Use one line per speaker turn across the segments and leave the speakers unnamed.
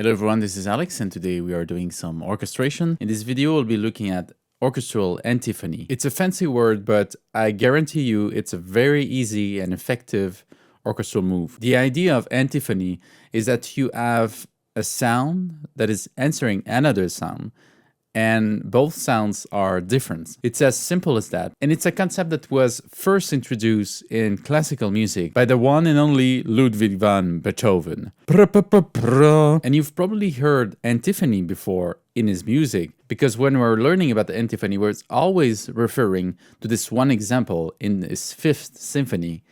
Hello everyone, this is Alex and today we are doing some orchestration. In this video we'll be looking at orchestral antiphony. It's a fancy word, but I guarantee you it's a very easy and effective orchestral move. The idea of antiphony is that you have a sound that is answering another sound, and both sounds are different. It's as simple as that. And it's a concept that was first introduced in classical music by the one and only Ludwig van Beethoven. And you've probably heard antiphony before in his music, because when we're learning about the antiphony, we're always referring to this one example in his Fifth Symphony.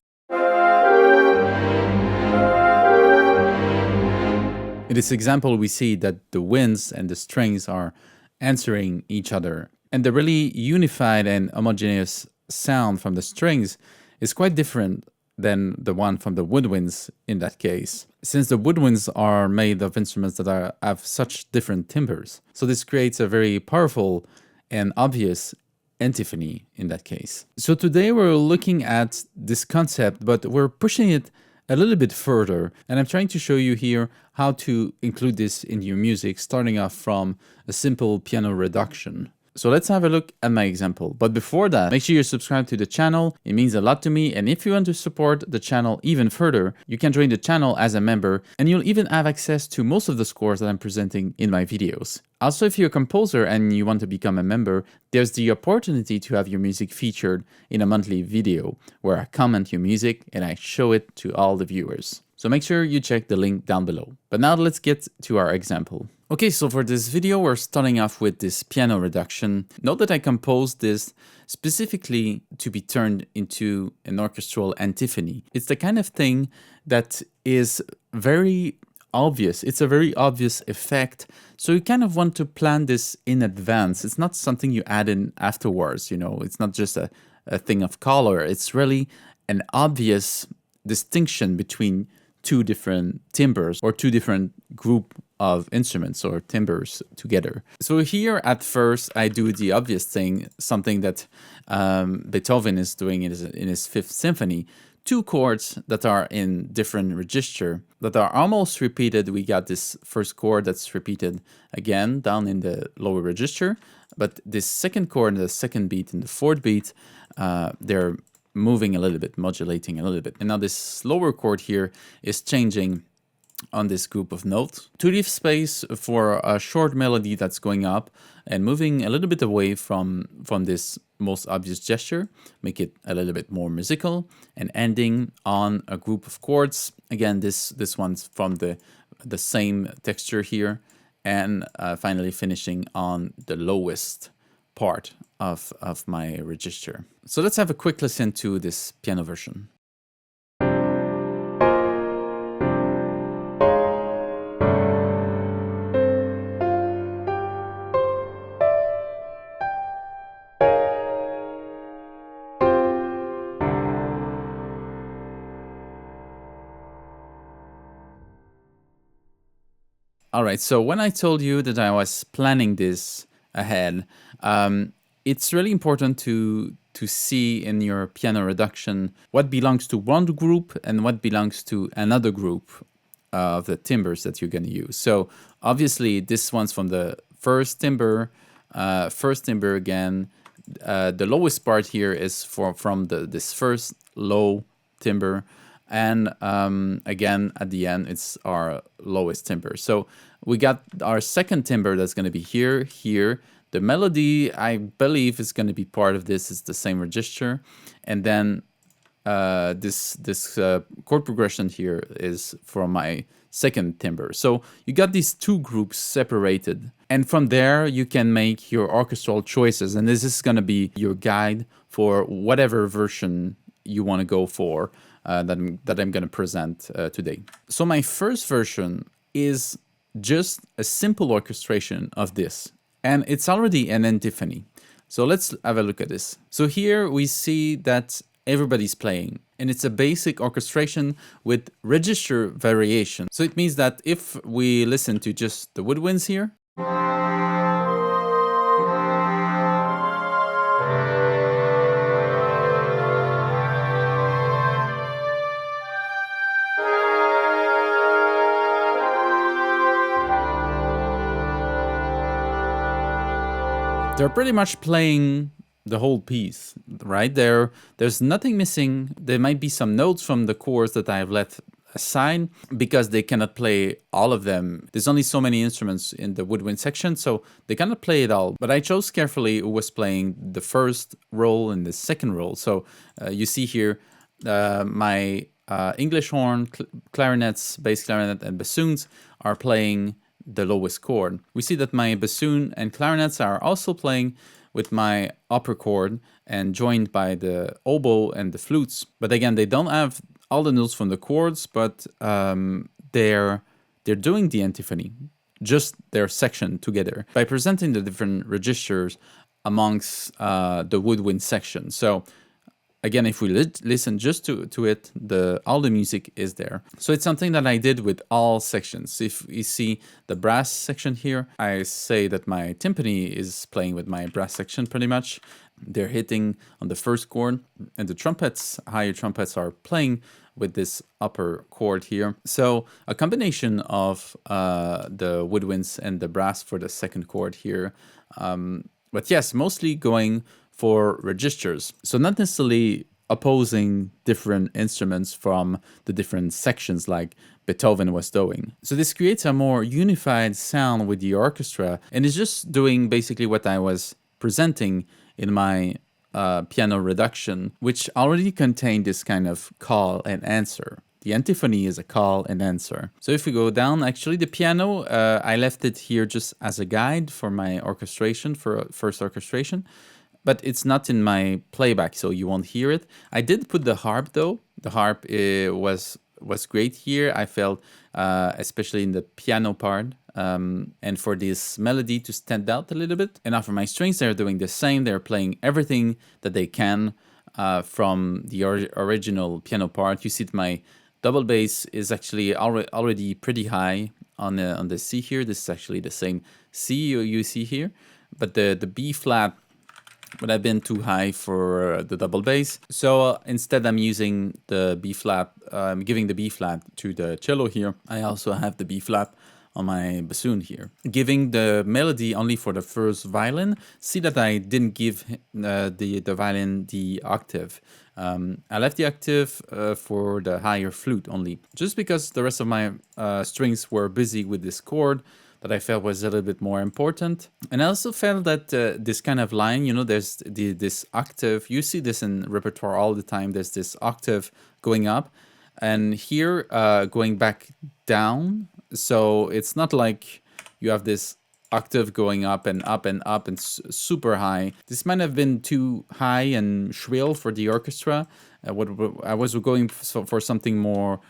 In this example, we see that the winds and the strings are answering each other. And the really unified and homogeneous sound from the strings is quite different than the one from the woodwinds in that case, since the woodwinds are made of instruments that have such different timbres. So this creates a very powerful and obvious antiphony in that case. So today we're looking at this concept, but we're pushing it a little bit further, and I'm trying to show you here how to include this in your music, starting off from a simple piano reduction. So let's have a look at my example. But before that, make sure you subscribe to the channel. It means a lot to me, and if you want to support the channel even further, you can join the channel as a member, and you'll even have access to most of the scores that I'm presenting in my videos. Also, if you're a composer and you want to become a member, there's the opportunity to have your music featured in a monthly video where I comment your music and I show it to all the viewers. So make sure you check the link down below. But now let's get to our example. Okay, so for this video, we're starting off with this piano reduction. Note that I composed this specifically to be turned into an orchestral antiphony. It's the kind of thing that is very obvious. It's a very obvious effect. So you kind of want to plan this in advance. It's not something you add in afterwards, you know, it's not just a thing of color. It's really an obvious distinction between two different timbres or two different group of instruments or timbres together. So here at first I do the obvious thing, something that Beethoven is doing in his Fifth Symphony. Two chords that are in different register that are almost repeated. We got this first chord that's repeated again down in the lower register, but this second chord and the second beat and the fourth beat, they're moving a little bit, modulating a little bit. And now this lower chord here is changing on this group of notes to leave space for a short melody that's going up and moving a little bit away from this most obvious gesture, make it a little bit more musical, and ending on a group of chords. Again, this one's from the same texture here, and finally finishing on the lowest part of my register. So let's have a quick listen to this piano version. All right, so when I told you that I was planning this ahead, it's really important to see in your piano reduction what belongs to one group and what belongs to another group of the timbres that you're going to use. So obviously this one's from the first timbre again. The lowest part here is from this first low timbre. And again, at the end, it's our lowest timbre. So we got our second timbre that's going to be here, here. The melody, I believe, is going to be part of this. It's the same register. And then this chord progression here is from my second timbre. So you got these two groups separated. And from there, you can make your orchestral choices. And this is going to be your guide for whatever version you want to go for. That I'm going to present today. So my first version is just a simple orchestration of this, and it's already an antiphony. So let's have a look at this. So here we see that everybody's playing, and it's a basic orchestration with register variation. So it means that if we listen to just the woodwinds here, They're pretty much playing the whole piece, right? There's nothing missing. There might be some notes from the chords that I've left aside because they cannot play all of them. There's only so many instruments in the woodwind section, so they cannot play it all. But I chose carefully who was playing the first roll and the second roll. So you see here my English horn, clarinets, bass clarinet, and bassoons are playing the lowest chord. We see that my bassoon and clarinets are also playing with my upper chord and joined by the oboe and the flutes. But again, they don't have all the notes from the chords, but they're doing the antiphony, just their section together by presenting the different registers amongst the woodwind section. So again, if we listen just to it, all the music is there. So it's something that I did with all sections. If you see the brass section here, I say that my timpani is playing with my brass section pretty much. They're hitting on the first chord, and the trumpets, higher trumpets, are playing with this upper chord here. So a combination of the woodwinds and the brass for the second chord here. But yes, mostly going for registers. So not necessarily opposing different instruments from the different sections like Beethoven was doing. So this creates a more unified sound with the orchestra, and it's just doing basically what I was presenting in my piano reduction, which already contained this kind of call and answer. The antiphony is a call and answer. So if we go down, actually the piano, I left it here just as a guide for my orchestration, for first orchestration, but it's not in my playback, so you won't hear it. I did put the harp though. The harp was great here. I felt, especially in the piano part, and for this melody to stand out a little bit. And now for my strings, they're doing the same. They're playing everything that they can from the original piano part. You see that my double bass is actually already pretty high on the C here. This is actually the same C you see here, but the B flat would have been too high for the double bass. So instead I'm using the B flat, giving the B flat to the cello here. I also have the B flat on my bassoon here. Giving the melody only for the first violin. See that I didn't give the violin the octave. I left the octave for the higher flute only, just because the rest of my strings were busy with this chord that I felt was a little bit more important. And I also felt that this kind of line, you know, there's this octave. You see this in repertoire all the time. There's this octave going up, and here going back down. So it's not like you have this octave going up and up and up and super high. This might have been too high and shrill for the orchestra. I was going for something more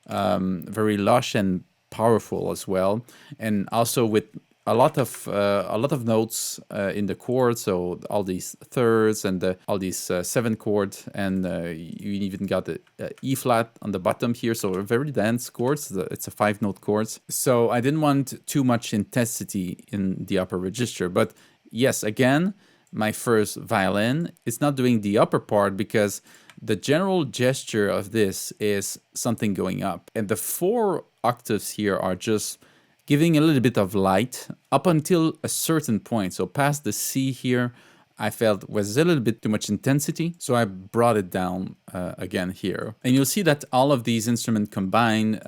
very lush and powerful as well, and also with a lot of notes in the chord. So all these thirds and all these seventh chords, and you even got the E flat on the bottom here. So a very dense chords. It's a 5-note chords. So I didn't want too much intensity in the upper register. But yes, again, my first violin is not doing the upper part because the general gesture of this is something going up, and the 4 octaves here are just giving a little bit of light up until a certain point. So past the C here, I felt was a little bit too much intensity. So I brought it down again here. And you'll see that all of these instruments combined,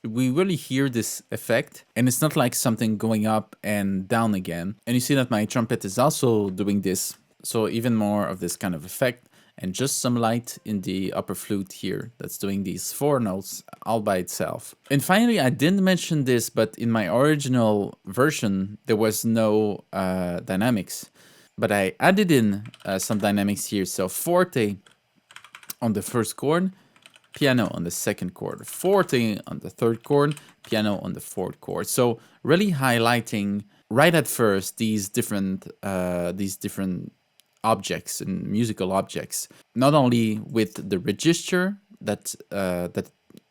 we really hear this effect. And it's not like something going up and down again. And you see that my trumpet is also doing this. So even more of this kind of effect. And just some light in the upper flute here that's doing these 4 notes all by itself. And finally, I didn't mention this, but in my original version, there was no dynamics. But I added in some dynamics here. So forte on the first chord, piano on the second chord, forte on the third chord, piano on the fourth chord. So really highlighting right at first these different objects and musical objects, not only with the register that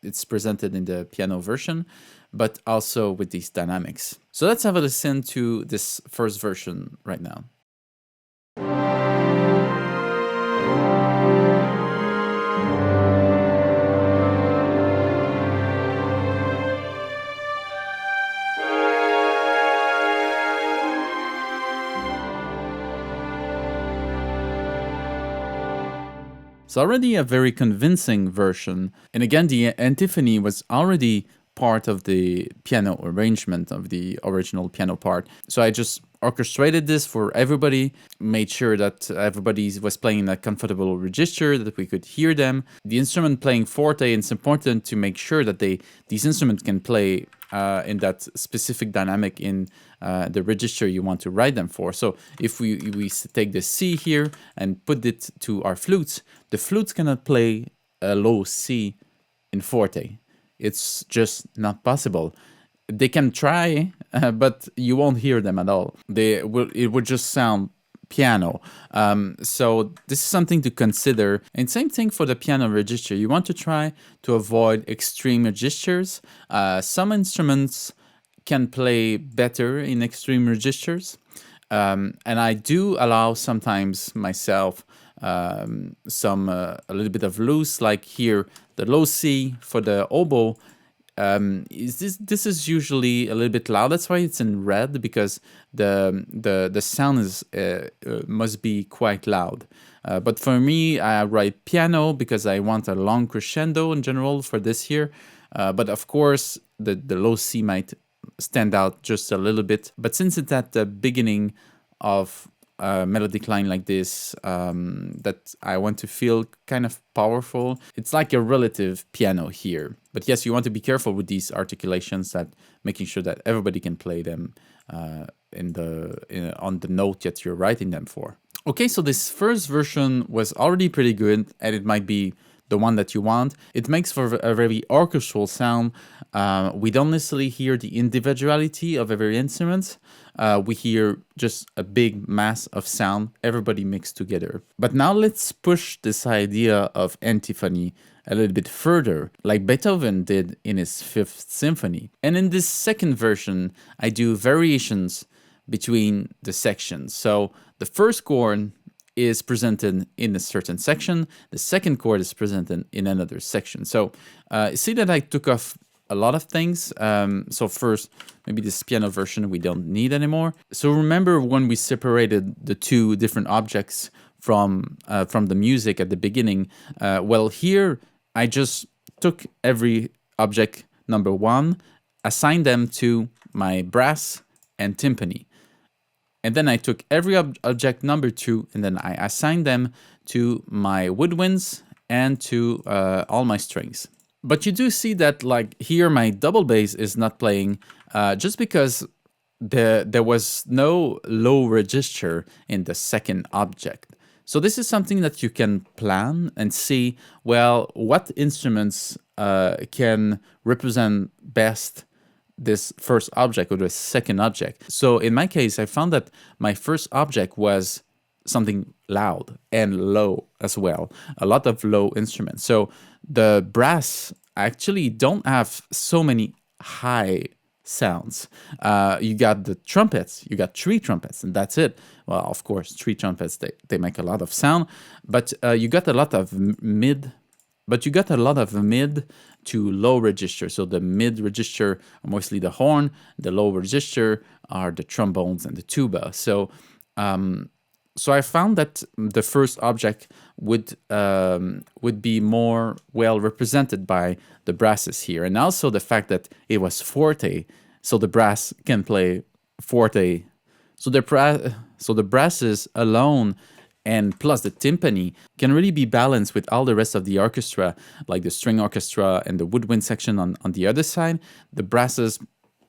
it's presented in the piano version, but also with these dynamics. So let's have a listen to this first version right now. It's already a very convincing version. And again, the antiphony was already part of the piano arrangement of the original piano part. So I just orchestrated this for everybody, made sure that everybody was playing in a comfortable register, that we could hear them. The instrument playing forte, it's important to make sure that these instruments can play in that specific dynamic in the register you want to write them for. So if we take the C here and put it to our flutes, the flutes cannot play a low C in forte. It's just not possible. They can try, but you won't hear them at all. It would just sound piano. So this is something to consider. And same thing for the piano register. You want to try to avoid extreme registers. Some instruments can play better in extreme registers. And I do allow sometimes myself a little bit of loose, like here, the low C for the oboe. This is usually a little bit loud. That's why it's in red, because the sound is must be quite loud. But for me, I write piano because I want a long crescendo in general for this here. But of course, the low C might stand out just a little bit. But since it's at the beginning of melodic line like this, that I want to feel kind of powerful, it's like a relative piano here. But yes, you want to be careful with these articulations, that making sure that everybody can play them on the note that you're writing them for. Okay, so this first version was already pretty good, and it might be the one that you want. It makes for a very orchestral sound. We don't necessarily hear the individuality of every instrument. We hear just a big mass of sound, everybody mixed together. But now let's push this idea of antiphony a little bit further, like Beethoven did in his Fifth Symphony. And in this second version, I do variations between the sections. So the first chord is presented in a certain section, the second chord is presented in another section. So see that I took off a lot of things. So first, maybe this piano version we don't need anymore. So remember when we separated the two different objects from the music at the beginning? Well, here I just took every object number one, assigned them to my brass and timpani. And then I took every object number two, and then I assigned them to my woodwinds and to all my strings. But you do see that, like here, my double bass is not playing just because there was no low register in the second object. So this is something that you can plan and see, well, what instruments can represent best this first object or the second object. So in my case, I found that my first object was something loud and low as well, a lot of low instruments. So the brass actually don't have so many high sounds. You got the trumpets, you got three trumpets, and that's it. Well, of course, three trumpets, they make a lot of sound, but you got a lot of mid to low register. So the mid register are mostly the horn, the low register are the trombones and the tuba. So so I found that the first object would be more well represented by the brasses here, and also the fact that it was forte, so the brass can play forte. So the brasses alone and plus the timpani can really be balanced with all the rest of the orchestra, like the string orchestra and the woodwind section on the other side. The brasses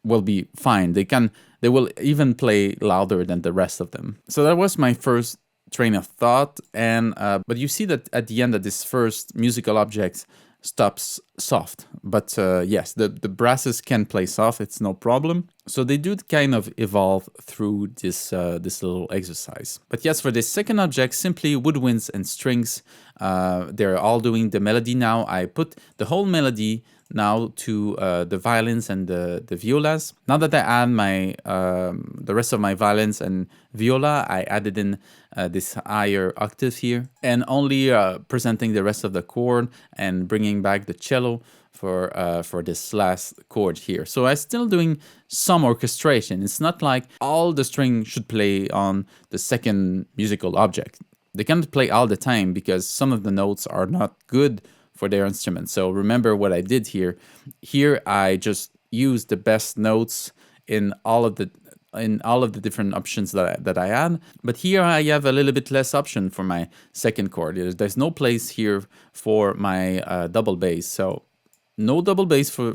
will be fine. They will even play louder than the rest of them. So that was my first train of thought. And but you see that at the end that this first musical object stops soft. But yes, the brasses can play soft. It's no problem. So they do kind of evolve through this little exercise. But yes, for this second object, simply woodwinds and strings. They're all doing the melody now. I put the whole melody now to the violins and the violas. Now that I add my the rest of my violins and viola, I added in this higher octave here, and only presenting the rest of the chord and bringing back the cello for this last chord here. So I'm still doing some orchestration. It's not like all the string should play on the second musical object. They cannot play all the time because some of the notes are not good for their instrument. So remember what I did here. Here I just used the best notes in all of the different options that I had. But here I have a little bit less option for my second chord. There's no place here for my double bass. So no double bass for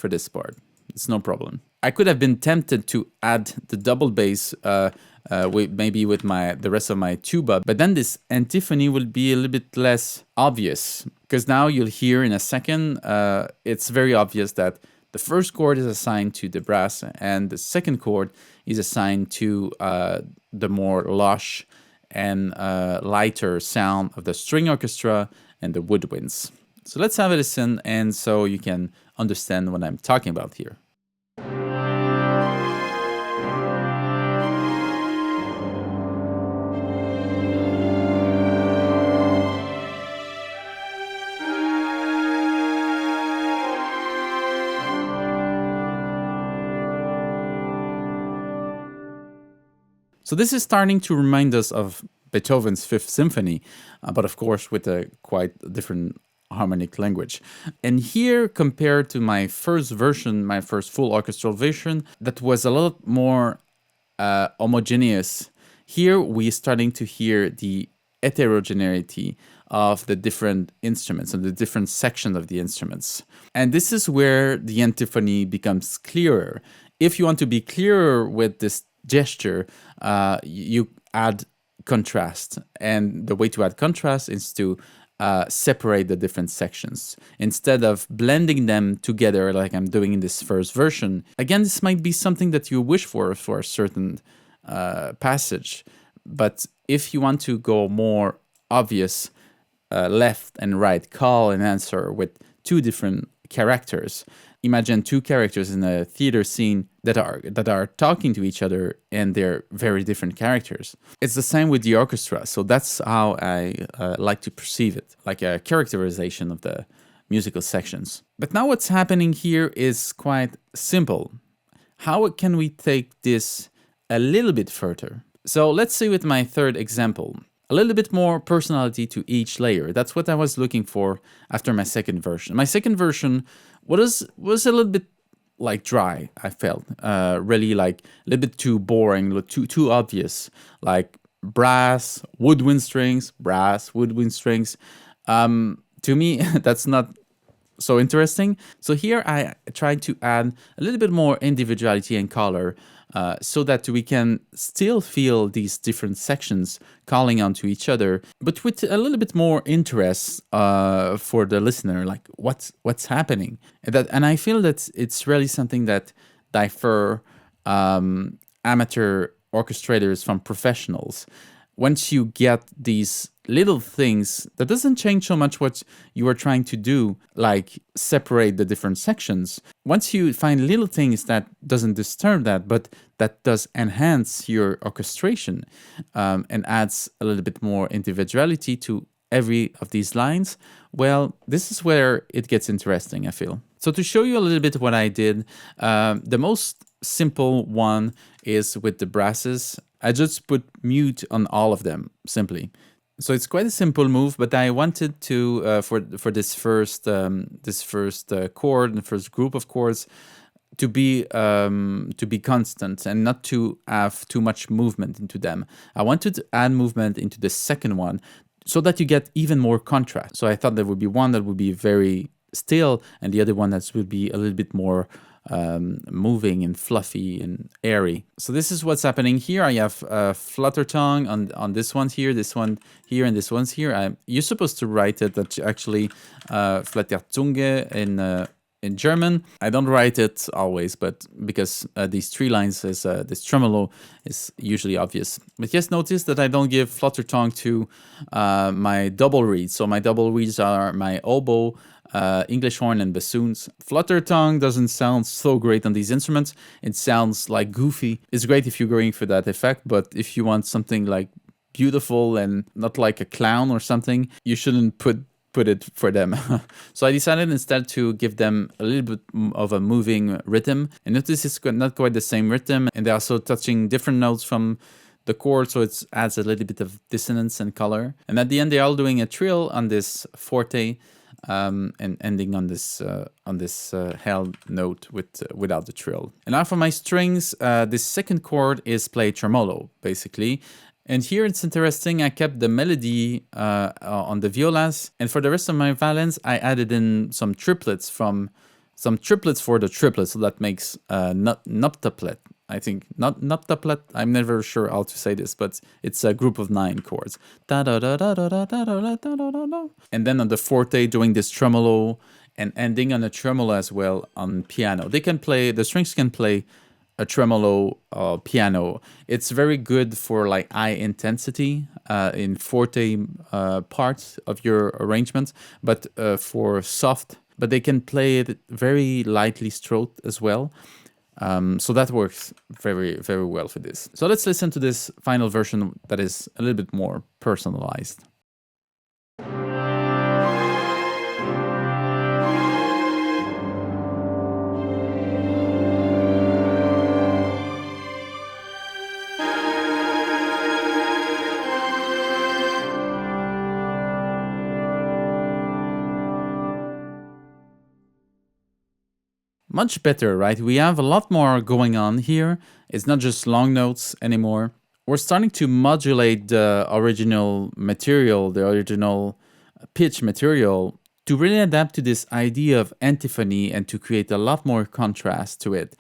this part. It's no problem. I could have been tempted to add the double bass maybe with the rest of my tuba, but then this antiphony will be a little bit less obvious, because now you'll hear in a second, it's very obvious that the first chord is assigned to the brass and the second chord is assigned to the more lush and lighter sound of the string orchestra and the woodwinds. So let's have a listen, and so you can understand what I'm talking about here. So this is starting to remind us of Beethoven's Fifth Symphony, but of course with a quite different harmonic language. And here, compared to my first version, my first full orchestral version, that was a lot more homogeneous. Here we're starting to hear the heterogeneity of the different instruments and the different sections of the instruments. And this is where the antiphony becomes clearer. If you want to be clearer with this gesture, you add contrast. And the way to add contrast is to separate the different sections instead of blending them together like I'm doing in this first version. Again, this might be something that you wish for a certain passage, but if you want to go more obvious, left and right call and answer with two different characters. Imagine two characters in a theater scene that are talking to each other, and they're very different characters. It's the same with the orchestra, so that's how I like to perceive it, like a characterization of the musical sections. But now what's happening here is quite simple. How can we take this a little bit further? So let's see with my third example. A little bit more personality to each layer. That's what I was looking for after my second version. My second version was a little bit like dry, I felt. Really like a little bit too boring, too obvious. Like brass, woodwind strings, brass, woodwind strings. To me, that's not so interesting. So here I tried to add a little bit more individuality and color, so that we can still feel these different sections calling onto each other, but with a little bit more interest for the listener, like what's happening. And I feel that it's really something that differ amateur orchestrators from professionals. Once you get these little things, that doesn't change so much what you are trying to do, like separate the different sections. Once you find little things that doesn't disturb that, but that does enhance your orchestration, and adds a little bit more individuality to every of these lines, well, this is where it gets interesting, I feel. So to show you a little bit what I did, the most simple one is with the brasses. I just put mute on all of them, simply. So it's quite a simple move, but I wanted to, for this first chord, the first group of chords, to be constant and not to have too much movement into them. I wanted to add movement into the second one so that you get even more contrast. So I thought there would be one that would be very still, and the other one that would be a little bit more moving and fluffy and airy. So this is what's happening here. I have flutter tongue on this one here, and this one's here. You're supposed to write it that actually Flatterzunge in German. I don't write it always, but because these three lines is this tremolo is usually obvious. But yes, notice that I don't give flutter tongue to my double reeds. So my double reeds are my oboe, English horn, and bassoons. Flutter tongue doesn't sound so great on these instruments. It sounds like goofy. It's great if you're going for that effect, but if you want something like beautiful and not like a clown or something, you shouldn't put it for them. So I decided instead to give them a little bit of a moving rhythm. And notice it's not quite the same rhythm, and they're also touching different notes from the chord, so it adds a little bit of dissonance and color. And at the end, they're all doing a trill on this forte, and ending on this held note without the trill. And now for my strings, this second chord is played tremolo, basically. And here it's interesting, I kept the melody on the violas, and for the rest of my violins, I added in some triplets for the triplets, so that makes noctuplet. I think noctuplet. I'm never sure how to say this, but it's a group of 9 chords. Da da da da da da da da da da da. And then on the forte, doing this tremolo and ending on a tremolo as well on piano. The strings can play a tremolo piano. It's very good for like high intensity in forte parts of your arrangement, but for soft. But they can play it very lightly stroked as well. So that works very, very well for this. So let's listen to this final version that is a little bit more personalized. Much better, right? We have a lot more going on here. It's not just long notes anymore. We're starting to modulate the original material, the original pitch material, to really adapt to this idea of antiphony and to create a lot more contrast to it.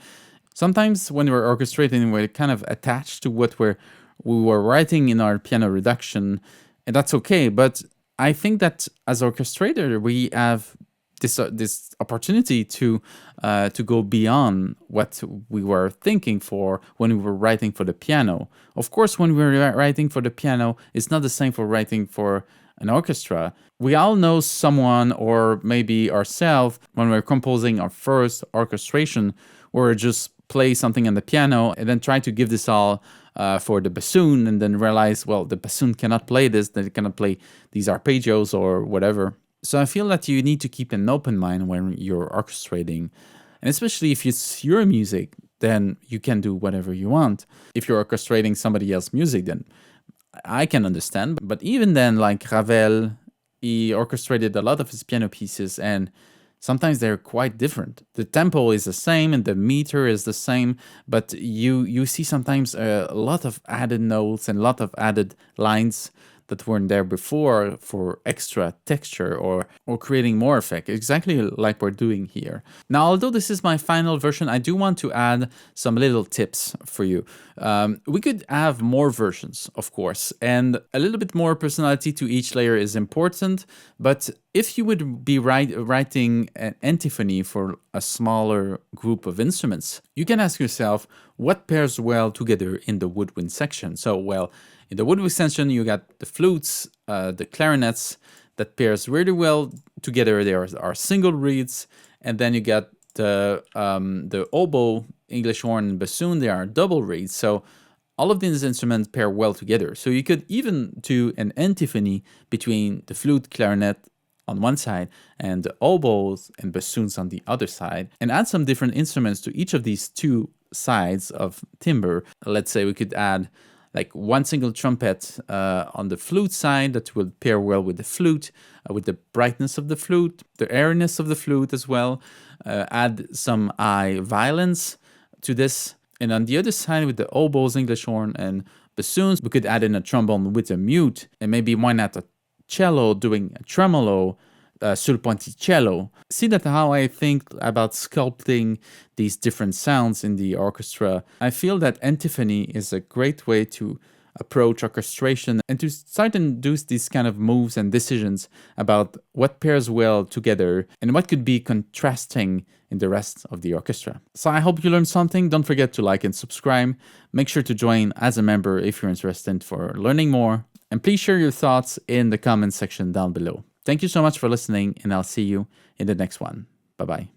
Sometimes when we're orchestrating, we're kind of attached to what we were writing in our piano reduction, and that's okay. But I think that as orchestrator, we have this opportunity to go beyond what we were thinking for when we were writing for the piano. Of course, when we were writing for the piano, it's not the same for writing for an orchestra. We all know someone, or maybe ourselves, when we're composing our first orchestration, or just play something on the piano and then try to give this all for the bassoon, and then realize, well, the bassoon cannot play this, they cannot play these arpeggios or whatever. So I feel that you need to keep an open mind when you're orchestrating. And especially if it's your music, then you can do whatever you want. If you're orchestrating somebody else's music, then I can understand. But even then, like Ravel, he orchestrated a lot of his piano pieces, and sometimes they're quite different. The tempo is the same and the meter is the same, but you see sometimes a lot of added notes and a lot of added lines that weren't there before for extra texture or creating more effect, exactly like we're doing here. Now, although this is my final version, I do want to add some little tips for you. We could have more versions, of course, and a little bit more personality to each layer is important, but if you would be writing an antiphony for a smaller group of instruments, you can ask yourself what pairs well together in the woodwind section. So, well, in the woodwind section, you got the flutes, the clarinets that pairs really well together. There are single reeds, and then you got the oboe, English horn, and bassoon. They are double reeds. So all of these instruments pair well together. So you could even do an antiphony between the flute, clarinet on one side and the oboes and bassoons on the other side, and add some different instruments to each of these two sides of timbre. Let's say we could add like one single trumpet on the flute side that will pair well with the flute, with the brightness of the flute, the airiness of the flute as well. Add some high violins to this. And on the other side, with the oboes, English horn, and bassoons, we could add in a trombone with a mute, and maybe why not a cello doing a tremolo, sul ponticello. See that how I think about sculpting these different sounds in the orchestra. I feel that antiphony is a great way to approach orchestration and to start and do these kind of moves and decisions about what pairs well together and what could be contrasting in the rest of the orchestra. So I hope you learned something. Don't forget to like and subscribe. Make sure to join as a member if you're interested for learning more. And please share your thoughts in the comment section down below. Thank you so much for listening, and I'll see you in the next one. Bye-bye.